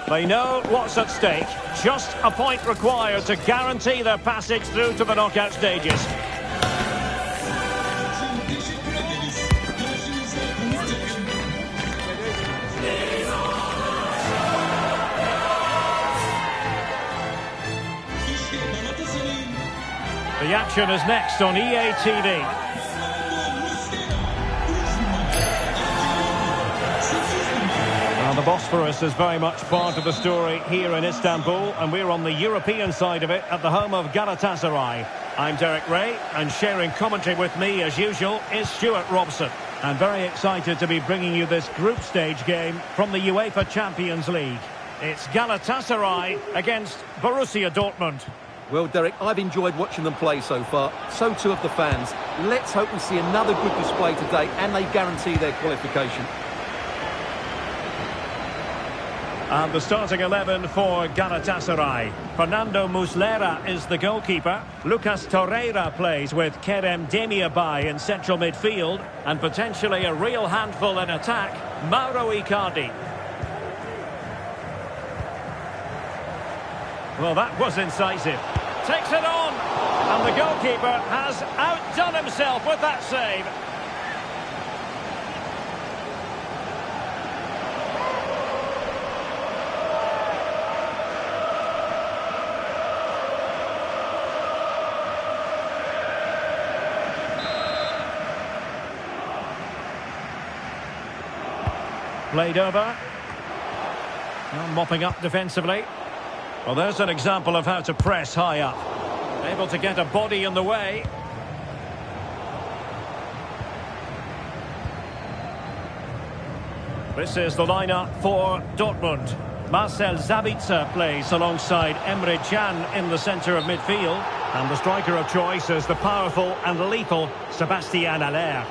They know what's at stake. Just a point required to guarantee their passage through to the knockout stages. The action is next on EA TV. Well, the Bosphorus is very much part of the story here in Istanbul, and we're on the European side of it at the home of Galatasaray. I'm Derek Ray, and sharing commentary with me, as usual, is Stuart Robson. I'm very excited to be bringing you this group stage game from the UEFA Champions League. It's Galatasaray against Borussia Dortmund. Well, Derek, I've enjoyed watching them play so far. So too have the fans. Let's hope we see another good display today and they guarantee their qualification. And the starting 11 for Galatasaray. Fernando Muslera is the goalkeeper. Lucas Torreira plays with Kerem Demirbay in central midfield. And potentially a real handful in attack, Mauro Icardi. Well, that was incisive. Takes it on. And the goalkeeper has outdone himself with that save. Played over. Well, mopping up defensively. Well, there's an example of how to press high up. Able to get a body in the way. This is the lineup for Dortmund. Marcel Sabitzer plays alongside Emre Can in the centre of midfield. And the striker of choice is the powerful and lethal Sébastien Haller.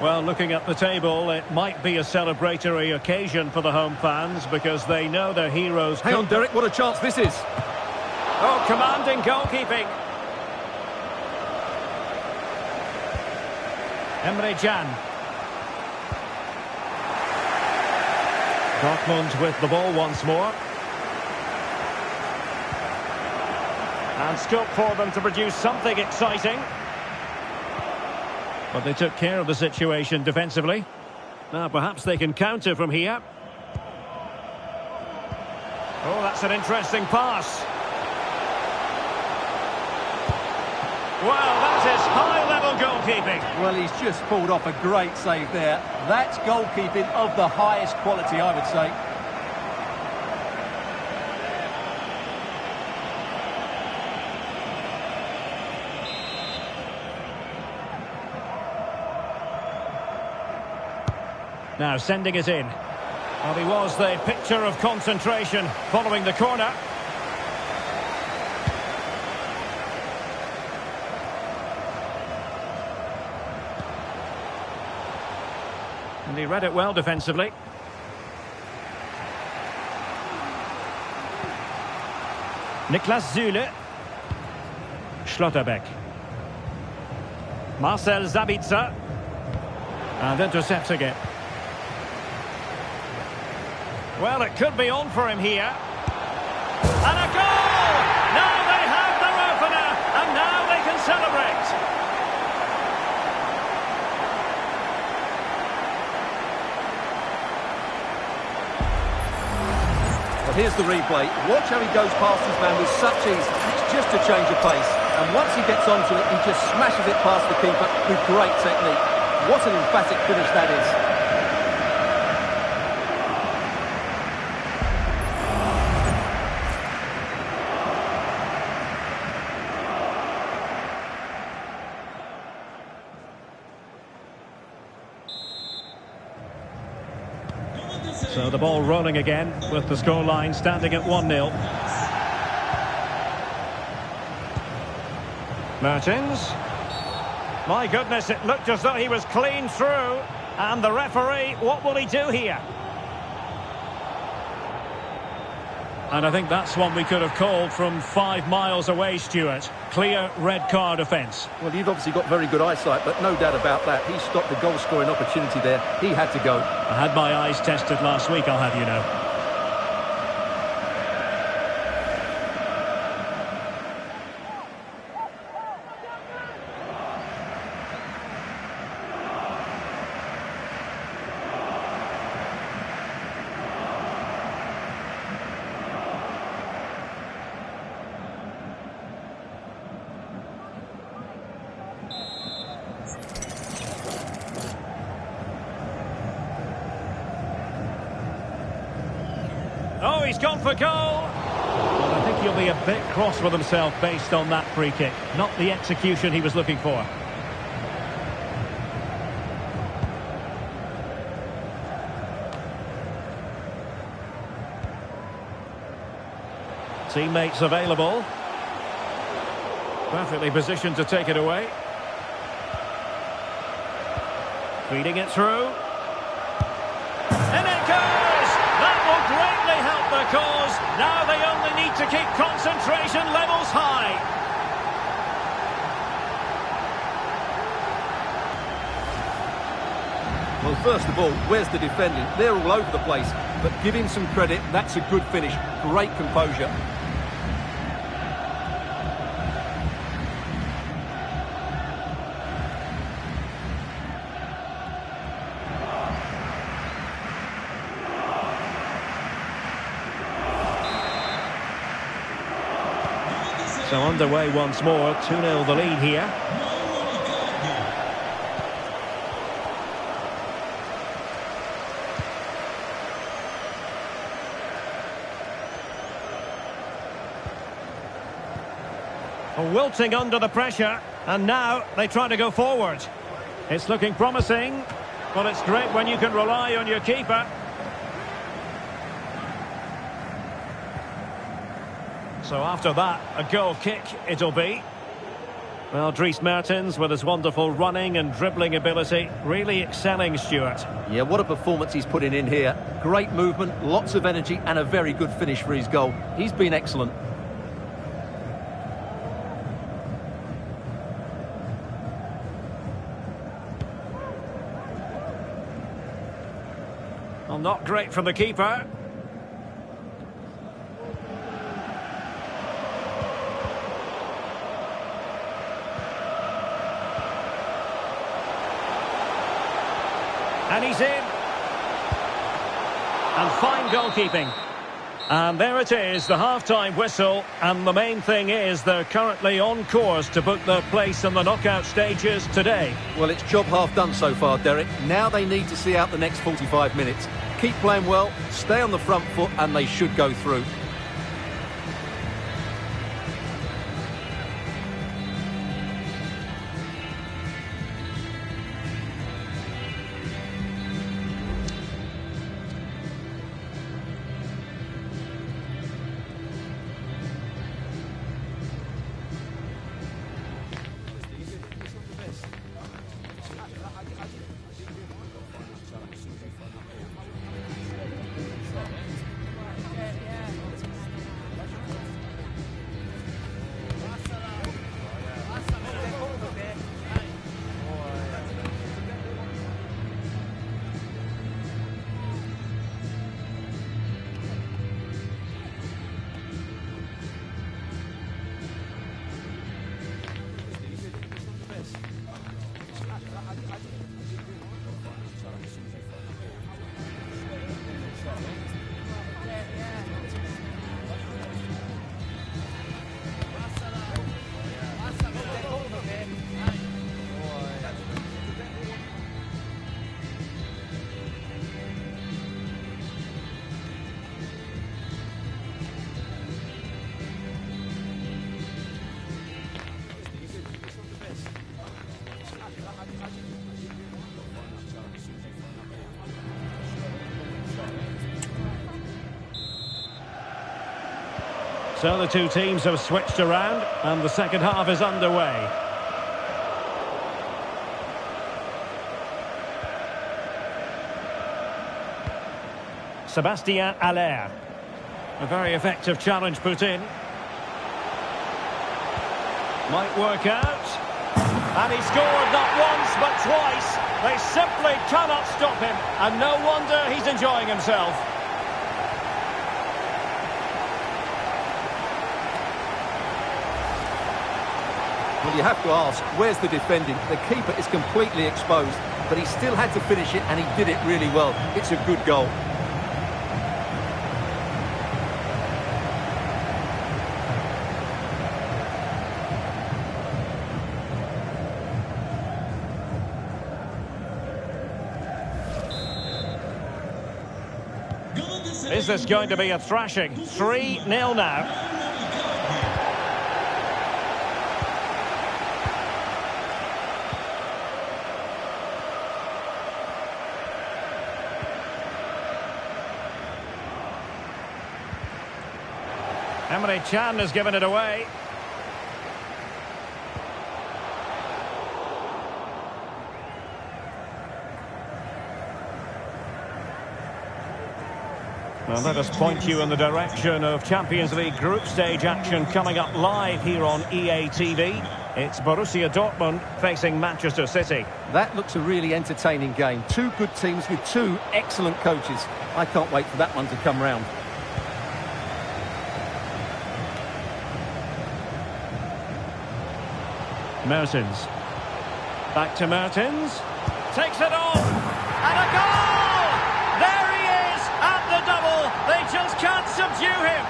Well, looking at the table, it might be a celebratory occasion for the home fans because they know their heroes... Hang on, Derek, what a chance this is. Oh, commanding goalkeeping. Emre Can. Dortmund with the ball once more. And scope for them to produce something exciting. But they took care of the situation defensively. Now perhaps they can counter from here. Oh, that's an interesting pass. Well, that is high-level goalkeeping. Well, he's just pulled off a great save there. That's goalkeeping of the highest quality, I would say. Now sending it in. Well, he was the picture of concentration following the corner. And he read it well defensively. Niklas Süle. Schlotterbeck. Marcel Sabitzer. And intercepts again. Well, it could be on for him here. And a goal! Now they have their opener, and now they can celebrate. Well, here's the replay. Watch how he goes past his man with such ease. It's just a change of pace. And once he gets onto it, he just smashes it past the keeper with great technique. What an emphatic finish that is. So the ball rolling again with the scoreline standing at 1-0. Mertens. My goodness, it looked as though he was clean through. And the referee, what will he do here? And I think that's one we could have called from 5 miles away, Stuart. Clear red card offence. Well, you've obviously got very good eyesight, but no doubt about that. He stopped the goal-scoring opportunity there. He had to go. I had my eyes tested last week, I'll have you know. Oh, he's gone for goal. Well, I think he'll be a bit cross with himself based on that free kick. Not the execution he was looking for. Teammates available. Perfectly positioned to take it away. Feeding it through. And it goes! That will greatly help the cause. Now they only need to keep concentration levels high. Well, first of all, where's the defending? They're all over the place. But give him some credit. That's a good finish. Great composure. So underway once more, 2-0 the lead here. Wilting under the pressure, and now they try to go forward. It's looking promising, but it's great when you can rely on your keeper. So after that, a goal kick it'll be. Well, Dries Mertens, with his wonderful running and dribbling ability, really excelling, Stuart. Yeah, what a performance he's putting in here. Great movement, lots of energy, and a very good finish for his goal. He's been excellent. Well, not great from the keeper. And he's in. And fine goalkeeping. And there it is, the half-time whistle. And the main thing is they're currently on course to book their place in the knockout stages today. Well, it's job half done so far, Derek. Now they need to see out the next 45 minutes. Keep playing well, stay on the front foot, and they should go through. So the two teams have switched around and the second half is underway. Sebastien Haller. A very effective challenge put in. Might work out. And he scored not once but twice. They simply cannot stop him. And no wonder he's enjoying himself. Well, you have to ask, where's the defending? The keeper is completely exposed, but he still had to finish it, and he did it really well. It's a good goal. Is this going to be a thrashing? 3-0 now. Emre Can has given it away. Well, let us point you in the direction of Champions League group stage action coming up live here on EA TV. It's Borussia Dortmund facing Manchester City. That looks a really entertaining game. Two good teams with two excellent coaches. I can't wait for that one to come round. Mertens. Back to Mertens. Takes it on. And a goal! There he is at the double. They just can't subdue him.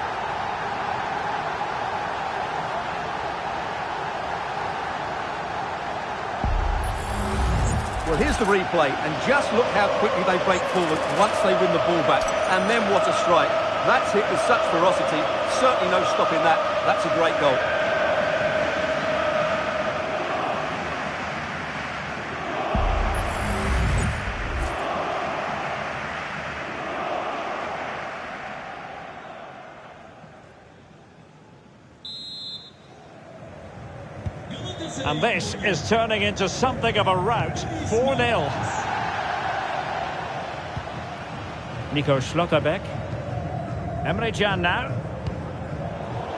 Well, here's the replay, and just look how quickly they break forward once they win the ball back. And then what a strike. That's hit with such ferocity. Certainly no stopping that. That's a great goal. And this is turning into something of a rout. 4-0. Nico Schlotterbeck. Emre Can now.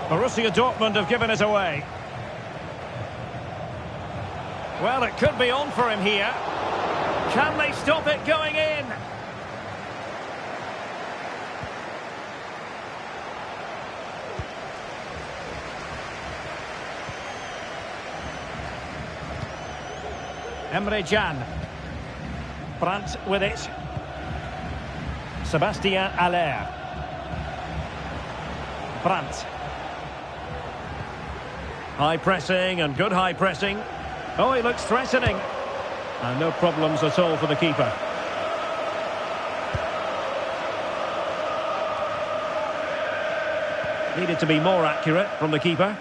Borussia Dortmund have given it away. Well, it could be on for him here. Can they stop it going in? Emre Can. Brandt with it. Sebastien Haller. Brandt. High pressing and good high pressing. Oh, he looks threatening. And no problems at all for the keeper. Needed to be more accurate from the keeper.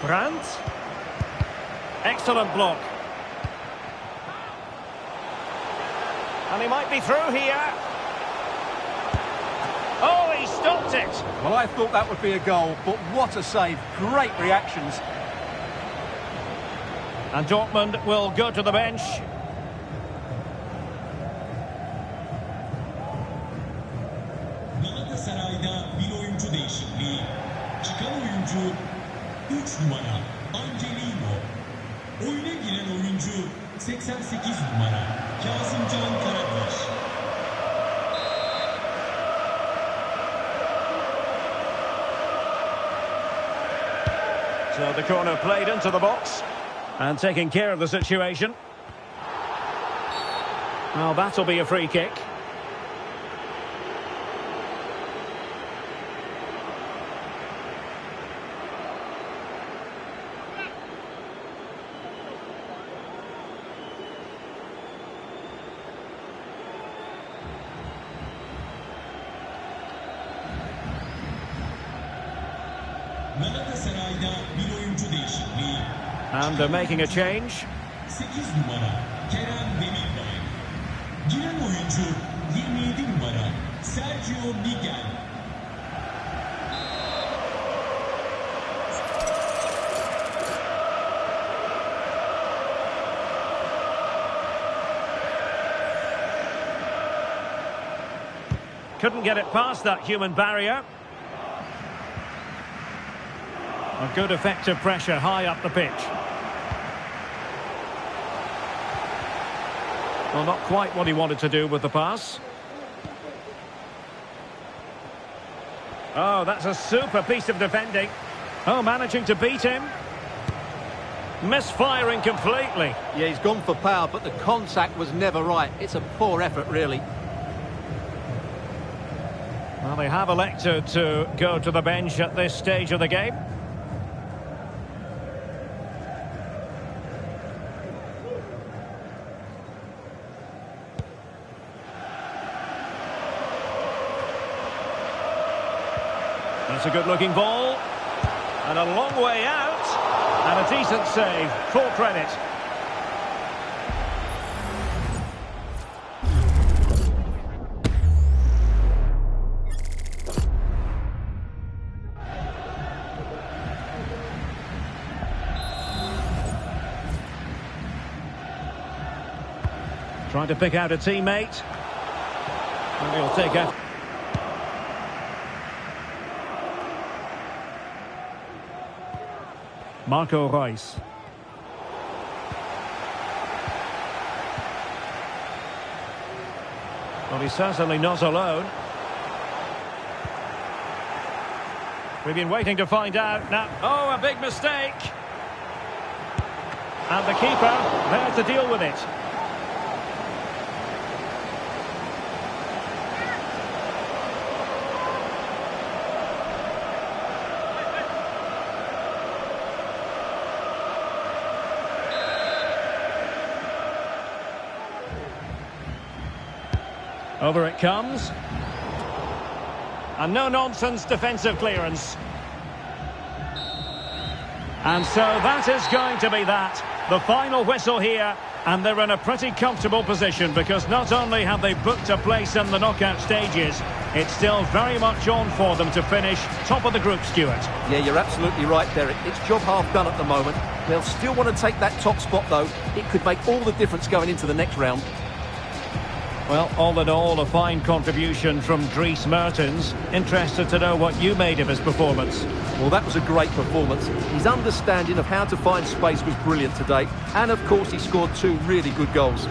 Brandt. Excellent block. And he might be through here. Oh, he stopped it. Well, I thought that would be a goal, but what a save. Great reactions. And Dortmund will go to the bench. Galatasaray'da bir oyuncu değişikliği. Çıkan oyuncu 3 numara Angelino. Oyuna giren oyuncu 88 numara Kazımcan Karataş. So the corner played into the box and taking care of the situation. Well, that'll be a free kick. Galatasaray'da bir oyuncu değişikliği. And they're making a change. 8 numara Kerem Demirbay. Giren oyuncu 27 numara Sergio Miguel. Couldn't get it past that human barrier. A good effective pressure high up the pitch. Well, not quite what he wanted to do with the pass. Oh, that's a super piece of defending. Oh, managing to beat him. Misfiring completely. Yeah, he's gone for power, but the contact was never right. It's a poor effort, really. Well, they have elected to go to the bench at this stage of the game. That's a good-looking ball. And a long way out. And a decent save. Full credit. Trying to pick out a teammate. And he'll take it. Marco Reus. Well, he's certainly not alone. We've been waiting to find out now. Oh, a big mistake. And the keeper there to deal with it. Over it comes. And no-nonsense defensive clearance. And so that is going to be that. The final whistle here. And they're in a pretty comfortable position because not only have they booked a place in the knockout stages, it's still very much on for them to finish top of the group, Stuart. Yeah, you're absolutely right, Derek. It's job half done at the moment. They'll still want to take that top spot, though. It could make all the difference going into the next round. Well, all in all, a fine contribution from Dries Mertens. Interested to know what you made of his performance. Well, that was a great performance. His understanding of how to find space was brilliant today. And, of course, he scored 2 really good goals.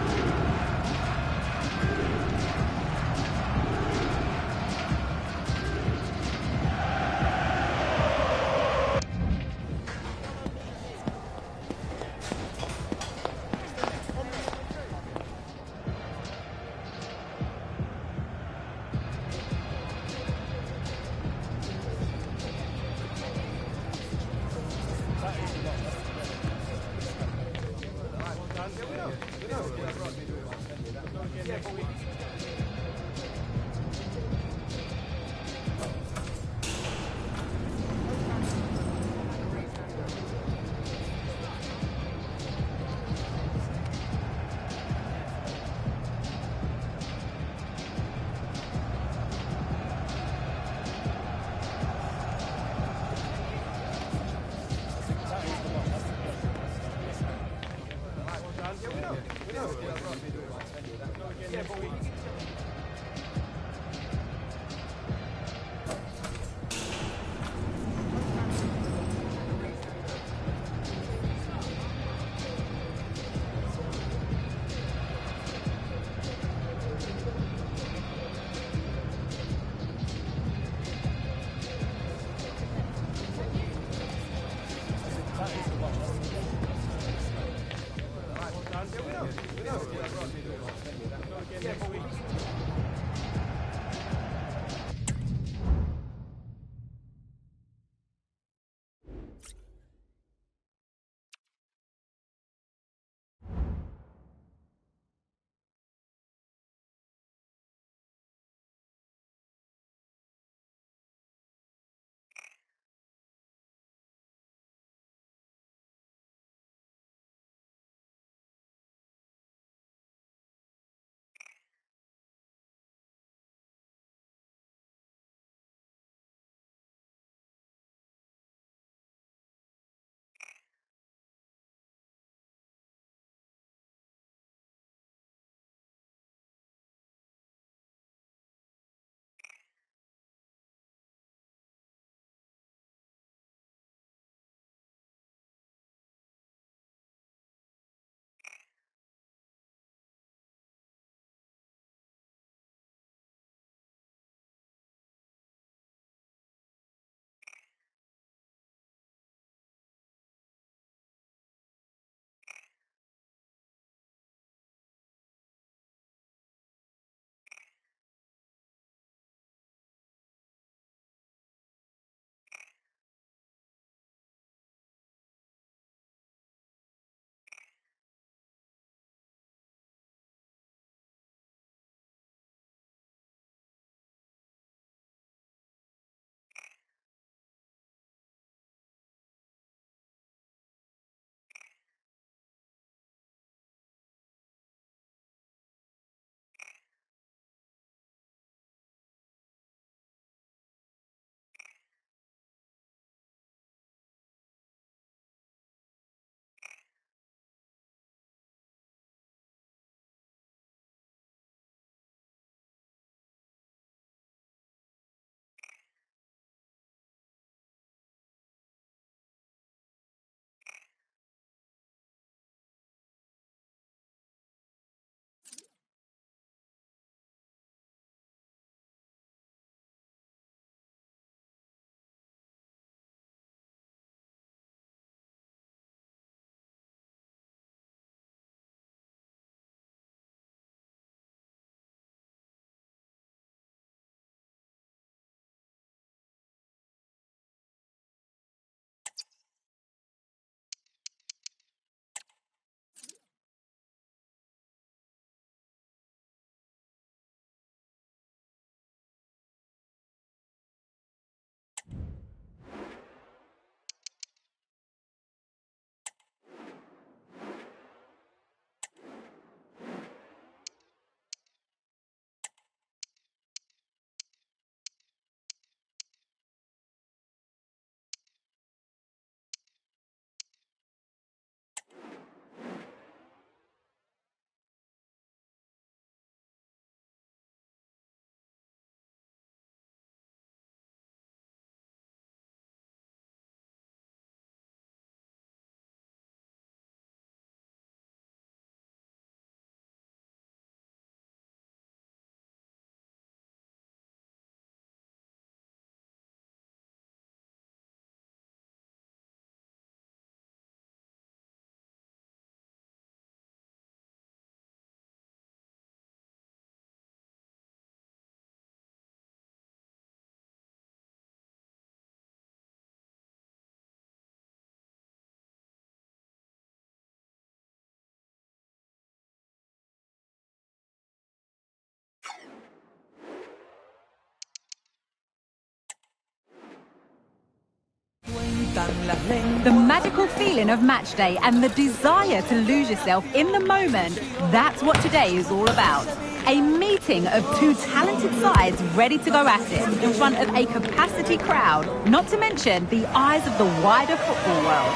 The magical feeling of match day and the desire to lose yourself in the moment, that's what today is all about. A meeting of two talented sides ready to go at it in front of a capacity crowd, not to mention the eyes of the wider football world.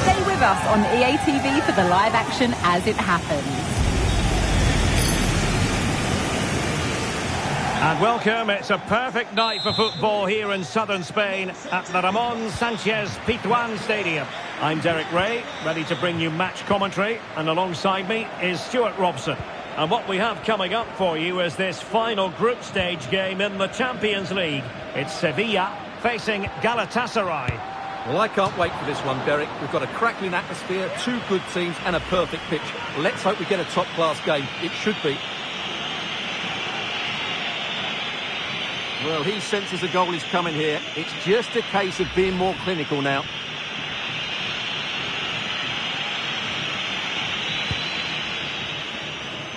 Stay with us on EA TV for the live action as it happens. And welcome, it's a perfect night for football here in southern Spain at the Ramon Sanchez Pizjuan Stadium. I'm Derek Ray, ready to bring you match commentary, and alongside me is Stuart Robson. And what we have coming up for you is this final group stage game in the Champions League. It's Sevilla facing Galatasaray. Well, I can't wait for this one, Derek. We've got a crackling atmosphere, two good teams and a perfect pitch. Let's hope we get a top-class game. It should be. Well, he senses a goal is coming here. It's just a case of being more clinical now.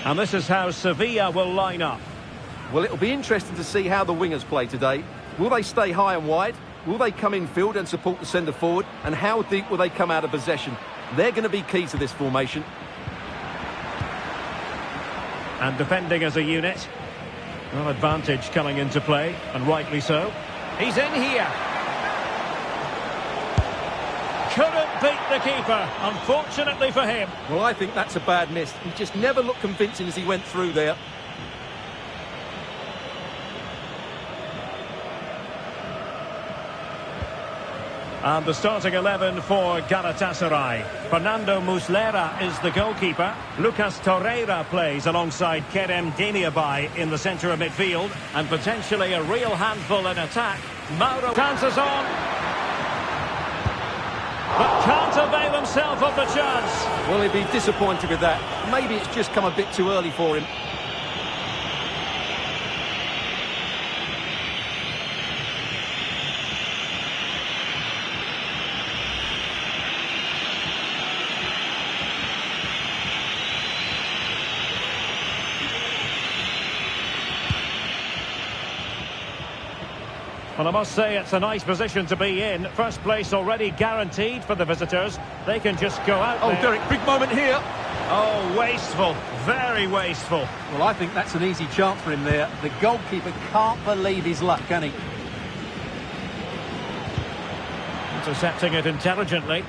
And this is how Sevilla will line up. Well, it'll be interesting to see how the wingers play today. Will they stay high and wide? Will they come in field and support the centre-forward? And how deep will they come out of possession? They're going to be key to this formation. And defending as a unit. Well, advantage coming into play, and rightly so. He's in here. Couldn't beat the keeper, unfortunately for him. Well, I think that's a bad miss. He just never looked convincing as he went through there. And the starting 11 for Galatasaray. Fernando Muslera is the goalkeeper. Lucas Torreira plays alongside Kerem Demirbay in the centre of midfield. And potentially a real handful in attack. Mauro chances on. But can't avail himself of the chance. Well, he'd be disappointed with that. Maybe it's just come a bit too early for him. Well, I must say it's a nice position to be in. First place already guaranteed for the visitors. They can just go out there. Oh, Derek, big moment here. Oh, wasteful. Very wasteful. Well, I think that's an easy chance for him there. The goalkeeper can't believe his luck, can he? Intercepting it intelligently.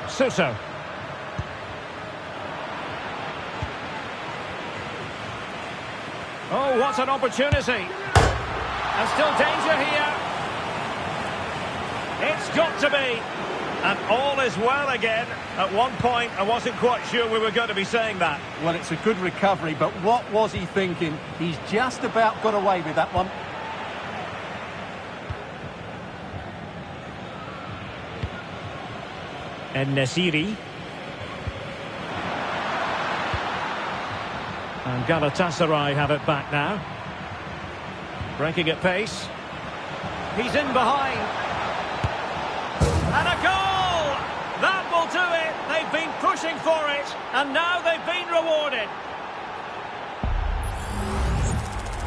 Suso. Oh, what an opportunity. And still danger here. It's got to be. And all is well again. At one point, I wasn't quite sure we were going to be saying that. Well, it's a good recovery, but what was he thinking? He's just about got away with that one. En-Nesyri. And Galatasaray have it back now. Breaking at pace. He's in behind. And a goal! That will do it. They've been pushing for it. And now they've been rewarded.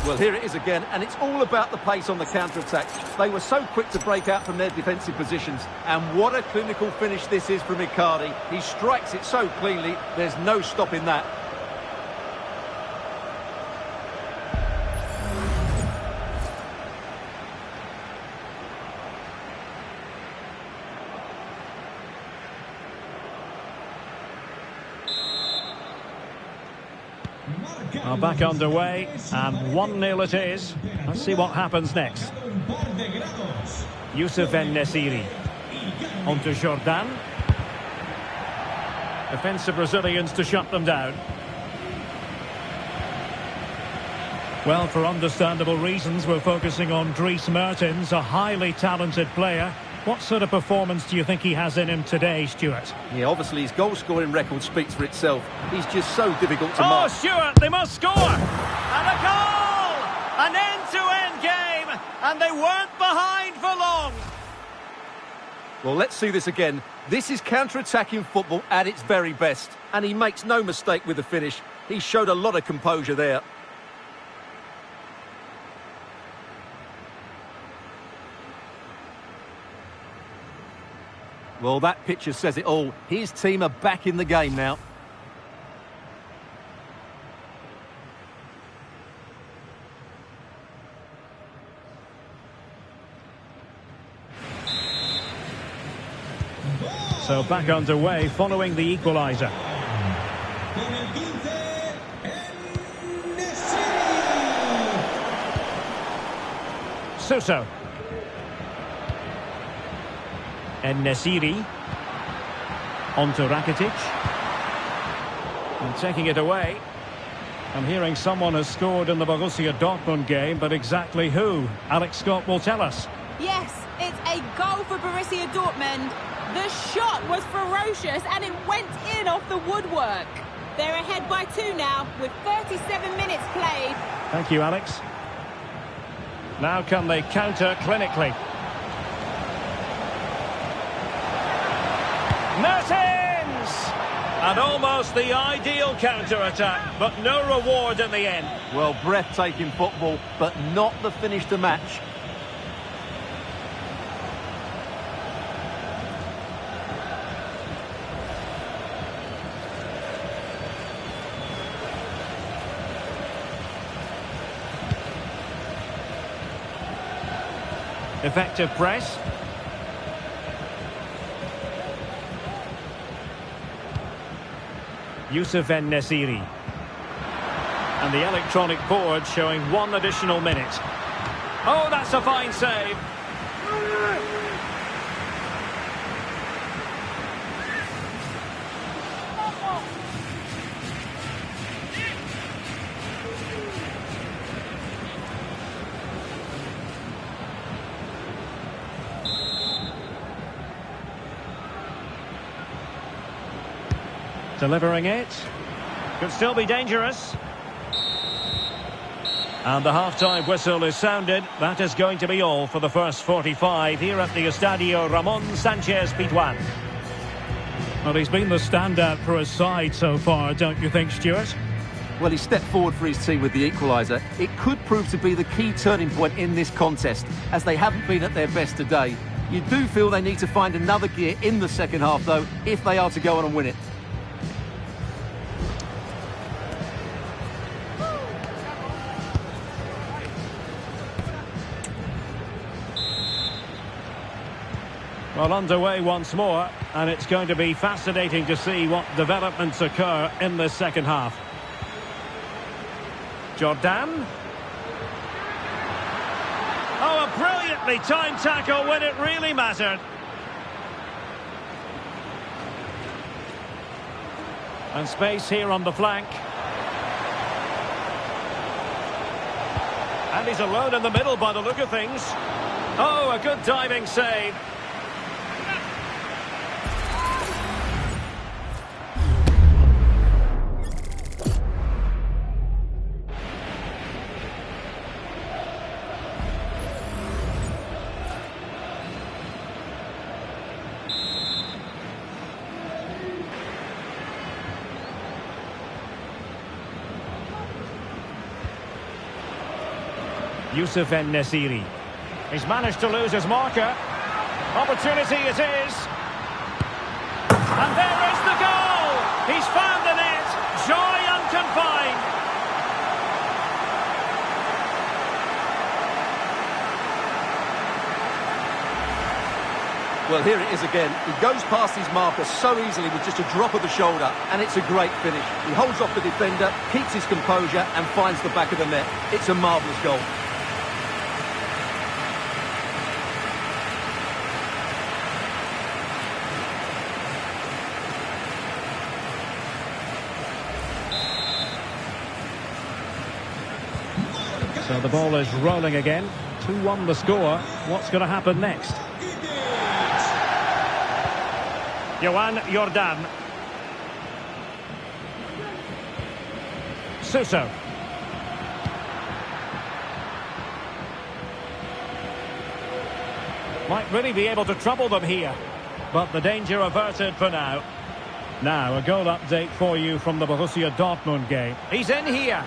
Well, here it is again, and it's all about the pace on the counter-attack. They were so quick to break out from their defensive positions. And what a clinical finish this is from Icardi. He strikes it so cleanly, there's no stopping that. Are back underway, and 1-0 it is. Let's see what happens next. Youssef En-Nesyri. On to Jordan. Defensive Brazilians to shut them down. Well, for understandable reasons, we're focusing on Dries Mertens, a highly talented player. What sort of performance do you think he has in him today, Stuart? Yeah, obviously his goal-scoring record speaks for itself. He's just so difficult to mark. Oh, Stuart, they must score! And a goal! An end-to-end game, and they weren't behind for long. Well, let's see this again. This is counter-attacking football at its very best, and he makes no mistake with the finish. He showed a lot of composure there. Well, that picture says it all. His team are back in the game now. So back underway following the equaliser. Suso. En-Nesyri. On to Rakitic. And taking it away. I'm hearing someone has scored in the Borussia Dortmund game, but exactly who? Alex Scott will tell us. Yes, it's a goal for Borussia Dortmund. The shot was ferocious and it went in off the woodwork. They're ahead by 2 now with 37 minutes played. Thank you, Alex. Now can they counter clinically? Mertens! And almost the ideal counter-attack, but no reward in the end. Well, breathtaking football, but not the finish to match. Effective press. Youssef En-Nesyri. And the electronic board showing 1 additional minute. Oh, that's a fine save. Delivering it. Could still be dangerous. And the half-time whistle is sounded. That is going to be all for the first 45 here at the Estadio Ramon Sanchez Pizjuan. Well, he's been the standout for his side so far, don't you think, Stuart? Well, he stepped forward for his team with the equaliser. It could prove to be the key turning point in this contest, as they haven't been at their best today. You do feel they need to find another gear in the second half, though, if they are to go on and win it. Well, underway once more, and it's going to be fascinating to see what developments occur in the second half. Jordan. Oh, a brilliantly timed tackle when it really mattered. And space here on the flank. And he's alone in the middle by the look of things. Oh, a good diving save. Youssef En-Nesyri. He's managed to lose his marker. Opportunity it is. And there is the goal! He's found the net. Joy unconfined. Well, here it is again. He goes past his marker so easily with just a drop of the shoulder, and it's a great finish. He holds off the defender, keeps his composure, and finds the back of the net. It's a marvellous goal. So the ball is rolling again. 2-1 the score. What's going to happen next? Johan Jordan. Suso. Might really be able to trouble them here. but the danger averted for now. Now, a goal update for you from the Borussia Dortmund game. He's in here.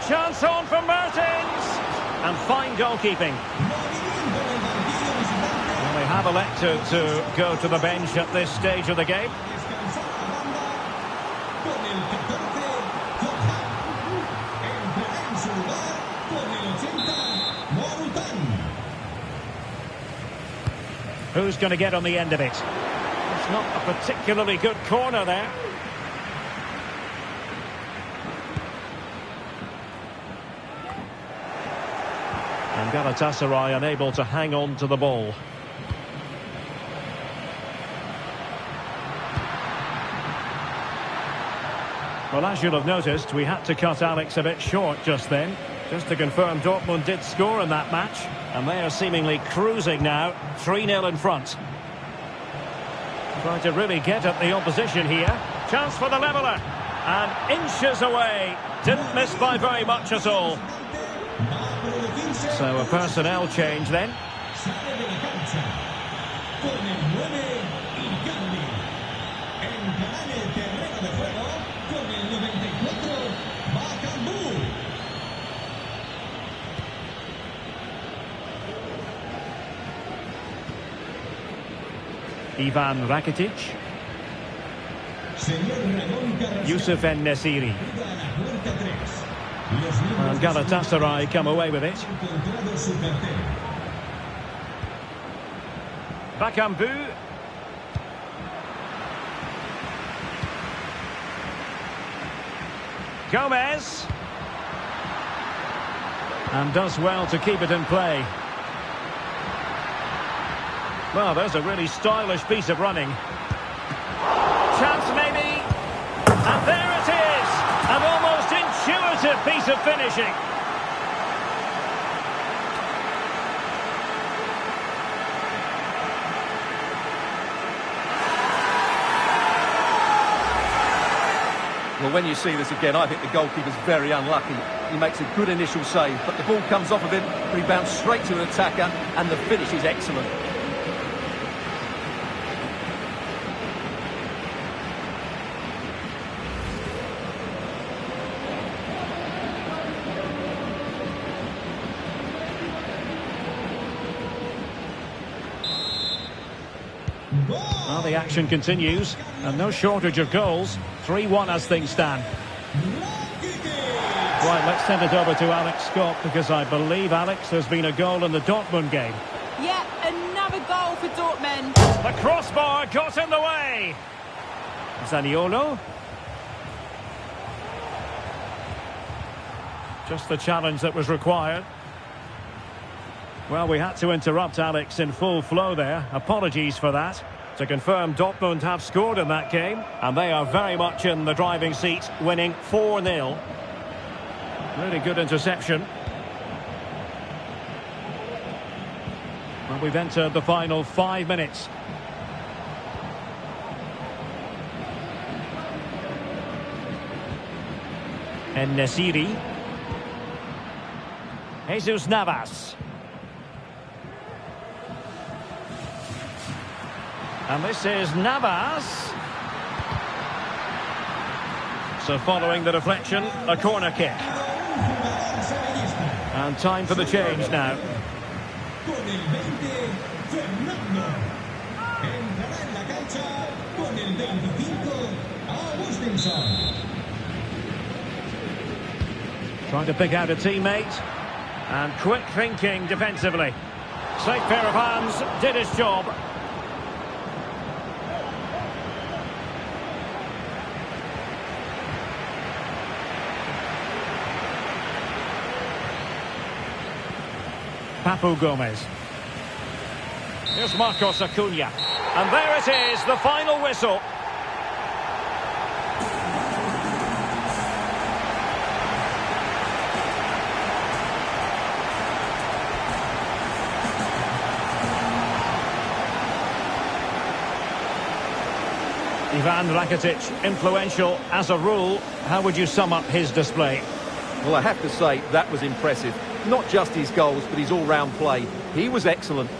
Chance on for Mertens. And fine goalkeeping. Well, they have elected to go to the bench at this stage of the game. Who's going to get on the end of it? It's not a particularly good corner there. And Galatasaray unable to hang on to the ball. Well, as you'll have noticed, we had to cut Alex a bit short just then. Just to confirm, Dortmund did score in that match, and they are seemingly cruising now, 3-0 in front. Trying to really get at the opposition here. Chance for the leveller, and inches away. Didn't miss by very much at all. So a personnel change then. Ivan Rakitic. Youssef En-Nesyri. And Galatasaray come away with it. Bakambu. Gomez. And does well to keep it in play. Well, there's a really stylish piece of running. Chance maybe. And there it is. An almost intuitive piece of finishing. Well, when you see this again, I think the goalkeeper's very unlucky. He makes a good initial save, but the ball comes off of him, rebounds straight to an attacker, and the finish is excellent. Well, the action continues, and no shortage of goals. 3-1 as things stand. Right, let's send it over to Alex Scott, because I believe, Alex, there's been a goal in the Dortmund game. Yeah, another goal for Dortmund. The crossbar got in the way. Zaniolo. Just the challenge that was required. Well, we had to interrupt Alex in full flow there. Apologies for that. To confirm, Dortmund have scored in that game, and they are very much in the driving seat, winning 4-0. Really good interception. Well, we've entered the final 5 minutes. En-Nesyri. Jesus Navas. And this is Navas. So following the deflection, a corner kick. And time for the change now. Trying to pick out a teammate. And quick thinking defensively. Safe pair of hands, did his job. Papu Gomez. Here's Marcos Acuna. And there it is, the final whistle. Ivan Rakitic, influential as a rule. How would you sum up his display? Well, I have to say, that was impressive. Not just his goals, but his all-round play. He was excellent.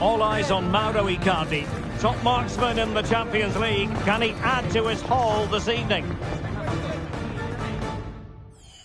All eyes on Mauro Icardi. Top marksman in the Champions League. Can he add to his haul this evening?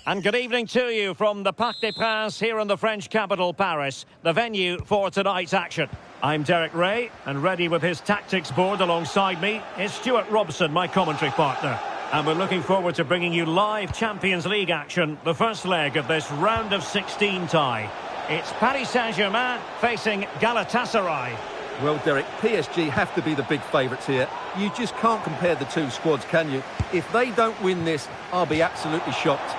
And good evening to you from the Parc des Princes here in the French capital, Paris, the venue for tonight's action. I'm Derek Ray, and ready with his tactics board alongside me is Stuart Robson, my commentary partner. And we're looking forward to bringing you live Champions League action, the first leg of this round of 16 tie. It's Paris Saint-Germain facing Galatasaray. Well, Derek, PSG have to be the big favourites here. You just can't compare the two squads, can you? If they don't win this, I'll be absolutely shocked.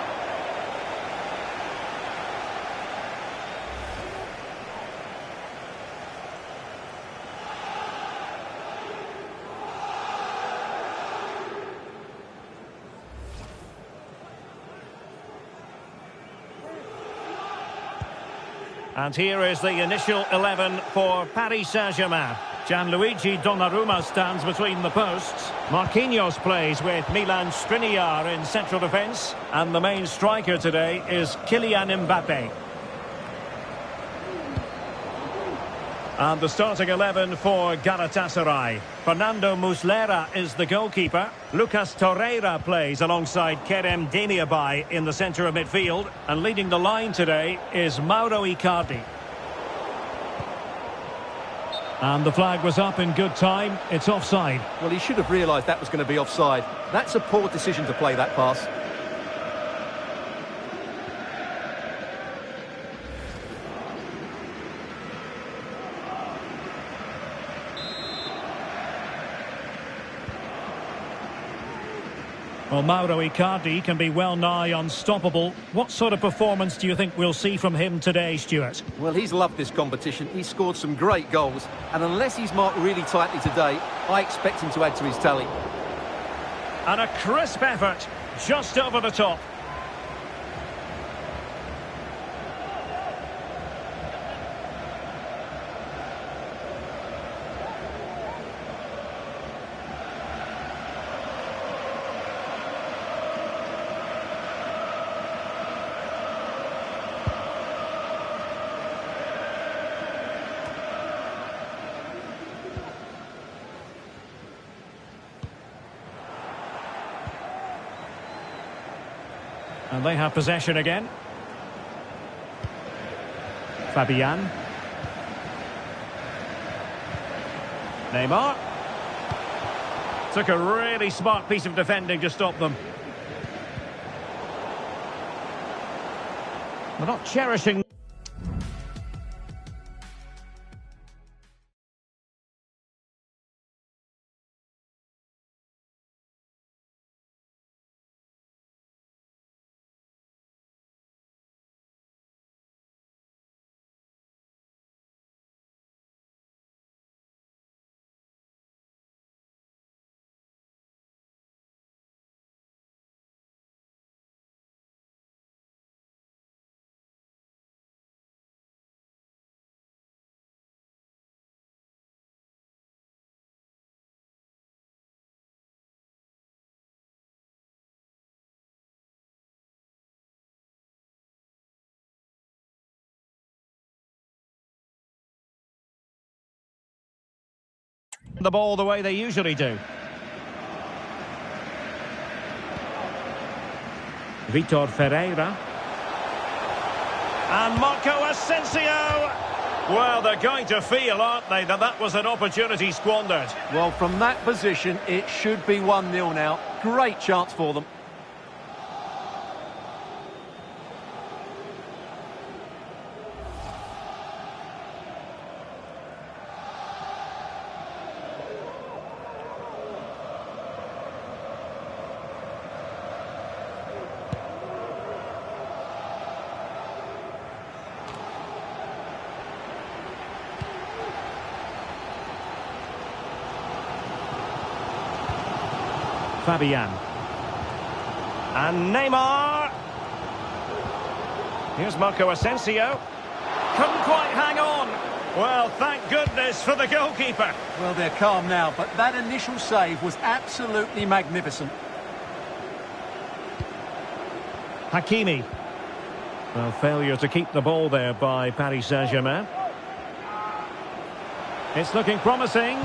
And here is the initial 11 for Paris Saint-Germain. Gianluigi Donnarumma stands between the posts. Marquinhos plays with Milan Skriniar in central defence. And the main striker today is Kylian Mbappe. And the starting 11 for Galatasaray. Fernando Muslera is the goalkeeper. Lucas Torreira plays alongside Kerem Demirbay in the centre of midfield. And leading the line today is Mauro Icardi. And the flag was up in good time. It's offside. Well, he should have realised that was going to be offside. That's a poor decision to play that pass. Well, Mauro Icardi can be well nigh unstoppable. What sort of performance do you think we'll see from him today, Stuart? Well, he's loved this competition. He's scored some great goals. And unless he's marked really tightly today, I expect him to add to his tally. And a crisp effort, just over the top. And they have possession again. Fabian. Neymar. Took a really smart piece of defending to stop them. They're not cherishing... the ball the way they usually do. Vitor Ferreira. And Marco Asensio. Well, they're going to feel, aren't they, that that was an opportunity squandered. Well, from that position, it should be 1-0 now. Great chance for them. Fabian. And Neymar. Here's Marco Asensio. Couldn't quite hang on. Well, thank goodness for the goalkeeper. Well, they're calm now, but that initial save was absolutely magnificent. Hakimi. Well, failure to keep the ball there by Paris Saint-Germain. It's looking promising.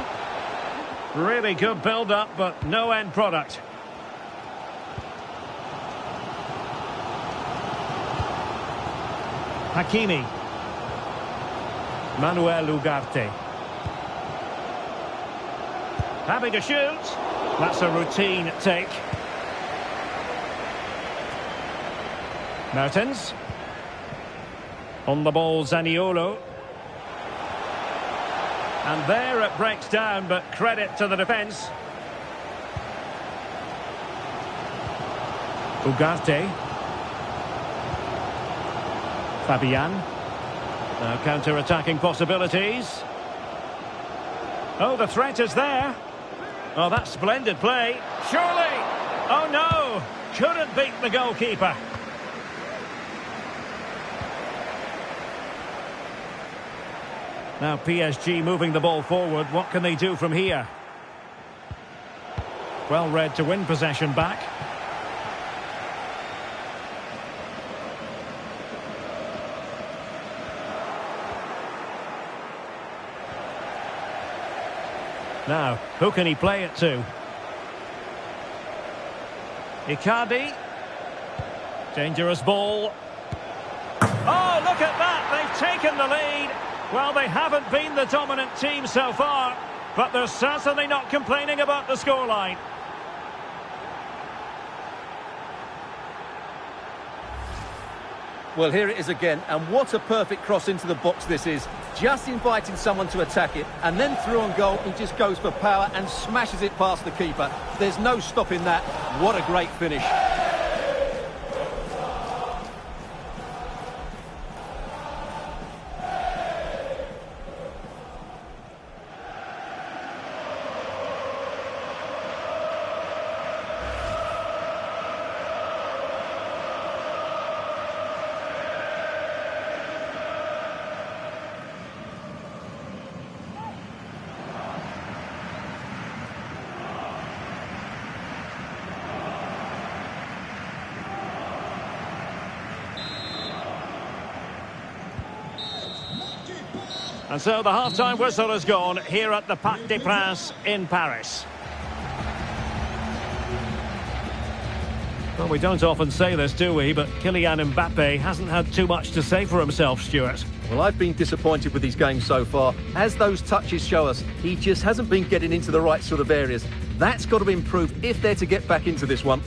Really good build-up, but no end product. Hakimi. Manuel Ugarte. Having to shoot. That's a routine take. Mertens. On the ball, Zaniolo. And there it breaks down, but credit to the defence. Ugarte. Fabian. Now counter-attacking possibilities. Oh, the threat is there. Oh, that's splendid play. Surely! Oh, no! Couldn't beat the goalkeeper. Now PSG moving the ball forward. What can they do from here? Well read to win possession back. Now, who can he play it to? Icardi. Dangerous ball. Oh, look at that! They've taken the lead. Well, they haven't been the dominant team so far, but they're certainly not complaining about the scoreline. Well, here it is again, and what a perfect cross into the box this is. Just inviting someone to attack it, and then through on goal, he just goes for power and smashes it past the keeper. There's no stopping that. What a great finish. And so the half-time whistle has gone here at the Parc des Princes in Paris. Well, we don't often say this, do we? But Kylian Mbappe hasn't had too much to say for himself, Stuart. Well, I've been disappointed with his game so far. As those touches show us, he just hasn't been getting into the right sort of areas. That's got to improve if they're to get back into this one.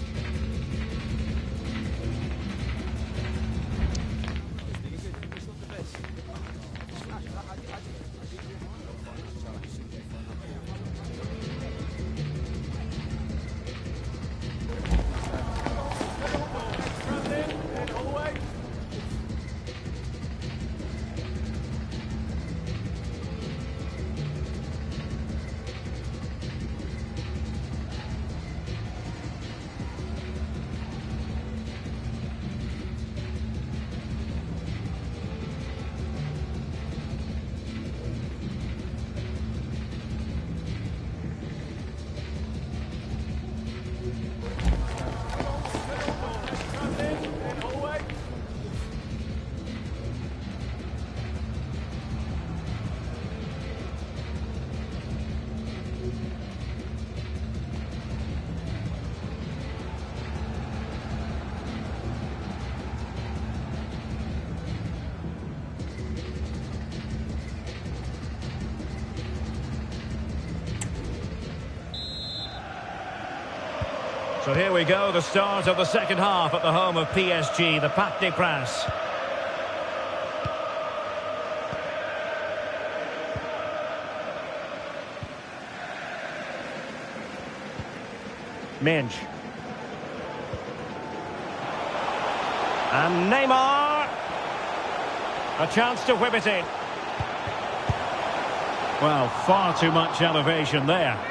So here we go, the start of the second half at the home of PSG, the Parc des Princes. Minge. And Neymar. A chance to whip it in. Well, far too much elevation there.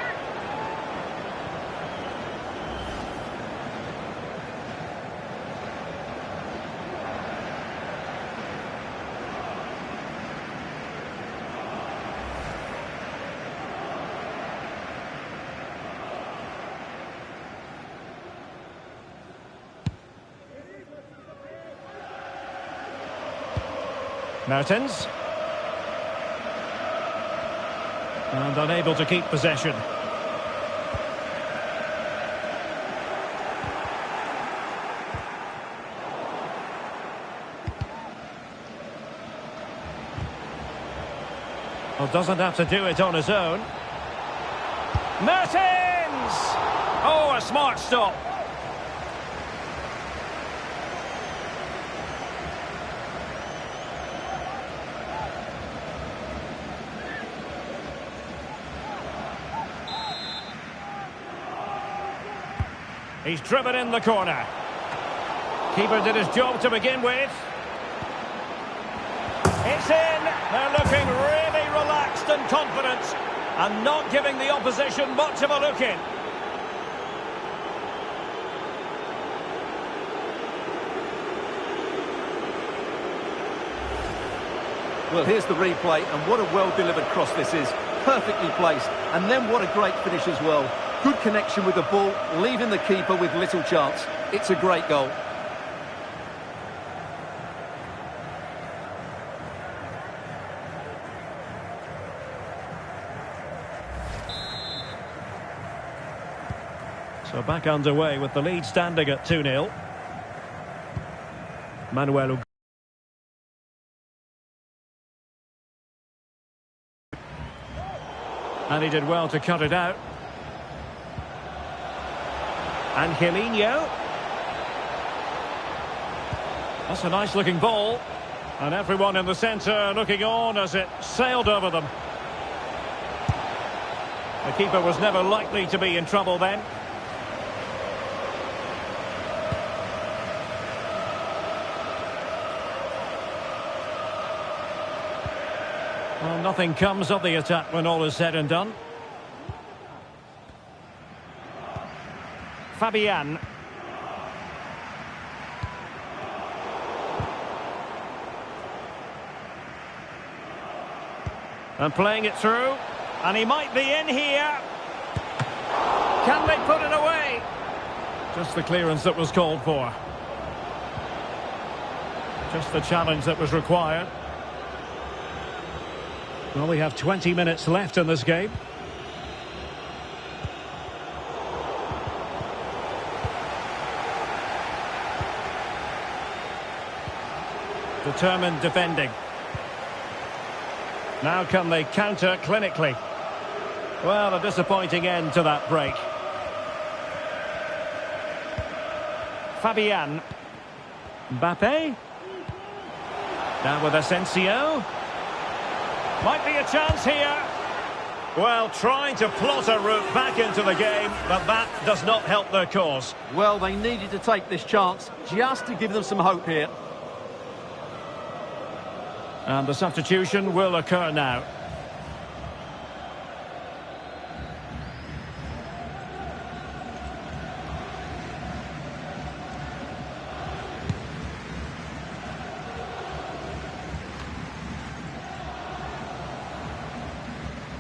Mertens. And unable to keep possession. Well, doesn't have to do it on his own. Mertens! Oh, a smart stop. He's driven in the corner. Keeper did his job to begin with. It's in. They're looking really relaxed and confident and not giving the opposition much of a look in. Well, here's the replay, and what a well-delivered cross this is. Perfectly placed, and then what a great finish as well. Good connection with the ball, leaving the keeper with little chance. It's a great goal. So back underway with the lead standing at 2-0. Manuel. And he did well to cut it out. Angelino. That's a nice looking ball. And everyone in the centre looking on as it sailed over them. The keeper was never likely to be in trouble then. Well, nothing comes of the attack when all is said and done. Fabian. And playing it through. And he might be in here. Can they put it away? Just the clearance that was called for. Just the challenge that was required. Well, we have 20 minutes left in this game. Determined defending. Now can they counter clinically? Well, a disappointing end to that break. Fabian. Mbappe. Down with Asensio. Might be a chance here. Well, trying to plot a route back into the game, but that does not help their cause. Well, they needed to take this chance just to give them some hope here. And the substitution will occur now.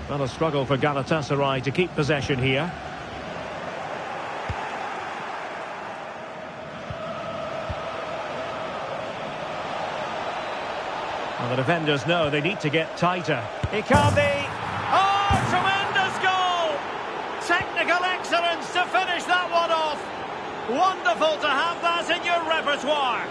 Well, a struggle for Galatasaray to keep possession here. Well, the defenders know they need to get tighter. Icardi! Oh, tremendous goal! Technical excellence to finish that one off. Wonderful to have that in your repertoire.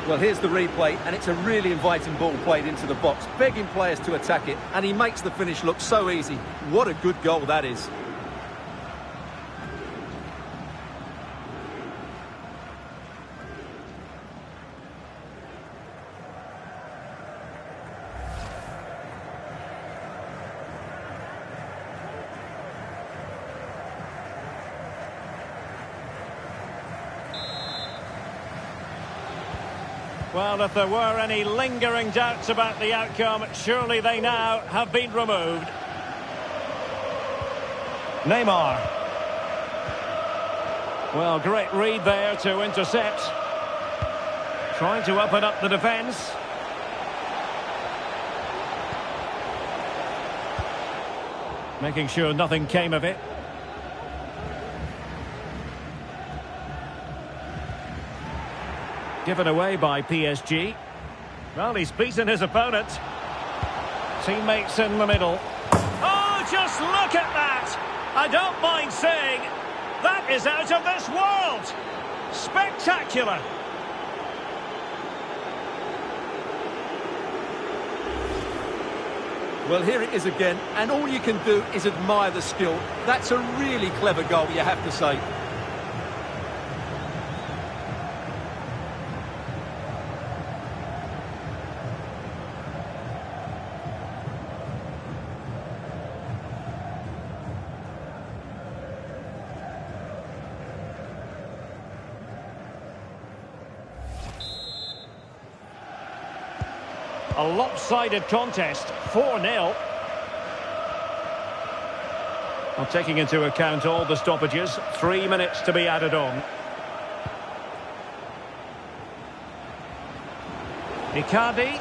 Well, here's the replay, and it's a really inviting ball played into the box, begging players to attack it, and he makes the finish look so easy. What a good goal that is. Well, if there were any lingering doubts about the outcome, surely they now have been removed. Neymar. Well, great read there to intercept. Trying to open up the defence. Making sure nothing came of it. Given away by PSG. Well, he's beaten his opponent. Teammates in the middle. Oh, just look at that! I don't mind saying, that is out of this world! Spectacular! Well, here it is again, and all you can do is admire the skill. That's a really clever goal, you have to say. A lopsided contest, 4-0. Well, taking into account all the stoppages, 3 minutes to be added on. Icardi.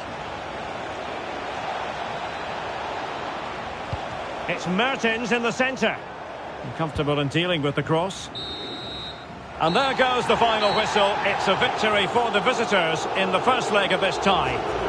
It's Mertens in the centre. Comfortable in dealing with the cross. And there goes the final whistle. It's a victory for the visitors in the first leg of this tie.